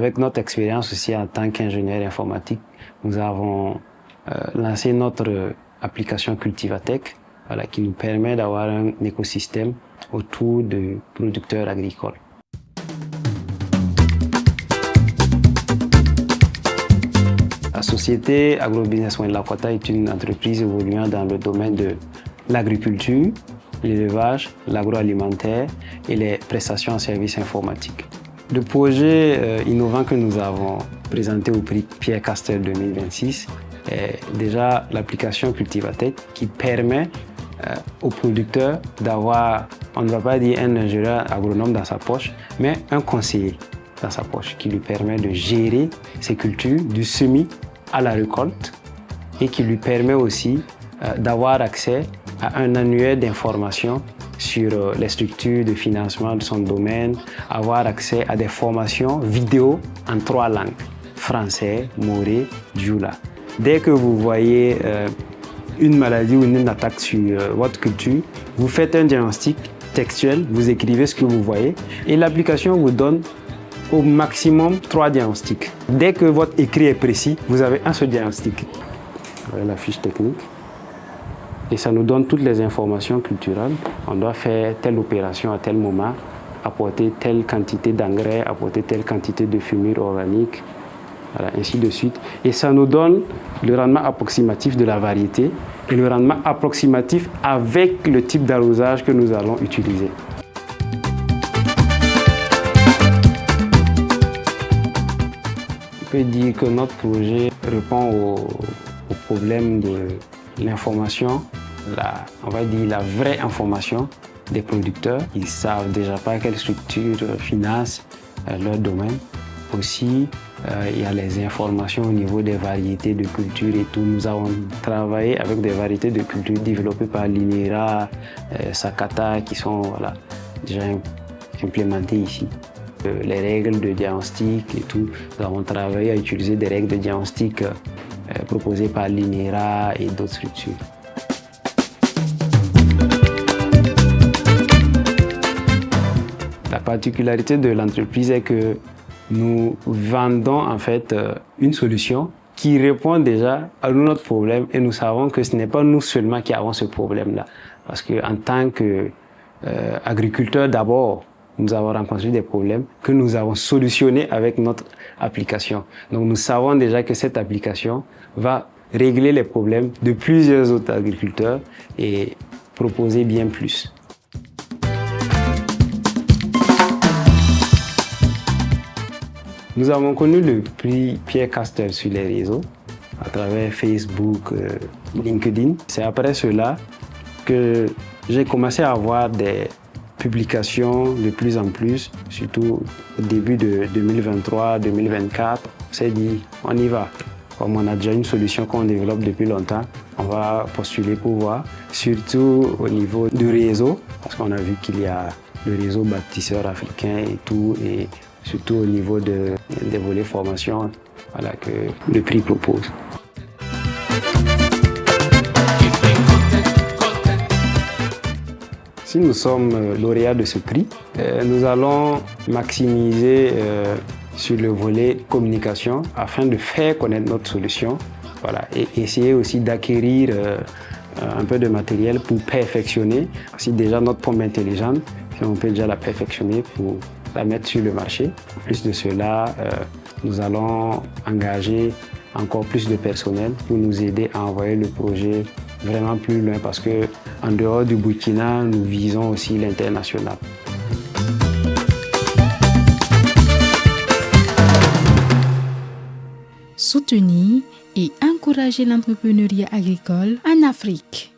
Avec notre expérience aussi en tant qu'ingénieur informatique, nous avons lancé notre application Cultivatech, voilà, qui nous permet d'avoir un écosystème autour de producteurs agricoles. La société Agrobusiness Moyen Lakota est une entreprise évoluant dans le domaine de l'agriculture, l'élevage, l'agroalimentaire et les prestations en services informatiques. Le projet innovant que nous avons présenté au prix Pierre Castel 2026 est déjà l'application Cultivatech qui permet aux producteurs d'avoir, on ne va pas dire un ingénieur agronome dans sa poche, mais un conseiller dans sa poche qui lui permet de gérer ses cultures du semis à la récolte et qui lui permet aussi d'avoir accès à un annuaire d'informations sur les structures de financement de son domaine, avoir accès à des formations vidéo en 3 langues, français, moré, djoula. Dès que vous voyez une maladie ou une attaque sur votre culture, vous faites un diagnostic textuel, vous écrivez ce que vous voyez et l'application vous donne au maximum 3 diagnostics. Dès que votre écrit est précis, vous avez un seul diagnostic. Voilà la fiche technique. Et ça nous donne toutes les informations culturelles. On doit faire telle opération à tel moment, apporter telle quantité d'engrais, apporter telle quantité de fumure organique, voilà, ainsi de suite. Et ça nous donne le rendement approximatif de la variété et le rendement approximatif avec le type d'arrosage que nous allons utiliser. On peut dire que notre projet répond au problème de l'information, on va dire la vraie information des producteurs. Ils ne savent déjà pas quelle structure finance leur domaine. Aussi, il y a les informations au niveau des variétés de culture et tout. Nous avons travaillé avec des variétés de culture développées par l'INERA, Sakata, qui sont déjà implémentées ici. Les règles de diagnostic et tout. Nous avons travaillé à utiliser des règles de diagnostic proposées par l'INERA et d'autres structures. La particularité de l'entreprise est que nous vendons en fait une solution qui répond déjà à notre problème et nous savons que ce n'est pas nous seulement qui avons ce problème-là. Parce qu'en tant qu'agriculteurs d'abord, nous avons rencontré des problèmes que nous avons solutionnés avec notre application. Donc nous savons déjà que cette application va régler les problèmes de plusieurs autres agriculteurs et proposer bien plus. Nous avons connu le prix Pierre Castel sur les réseaux, à travers Facebook, LinkedIn. C'est après cela que j'ai commencé à avoir des publications de plus en plus, surtout au début de 2023-2024. On s'est dit, on y va. Comme on a déjà une solution qu'on développe depuis longtemps, on va postuler pour voir, surtout au niveau du réseau, parce qu'on a vu qu'il y a le réseau bâtisseur africain et tout, et surtout au niveau des volets formation que le prix propose. Si nous sommes lauréats de ce prix, nous allons maximiser sur le volet communication afin de faire connaître notre solution, et essayer aussi d'acquérir un peu de matériel pour perfectionner. Si déjà notre pomme intelligente, si on peut déjà la perfectionner pour la mettre sur le marché. En plus de cela, nous allons engager encore plus de personnel pour nous aider à envoyer le projet vraiment plus loin parce qu'en dehors du Burkina, nous visons aussi l'international. Soutenir et encourager l'entrepreneuriat agricole en Afrique.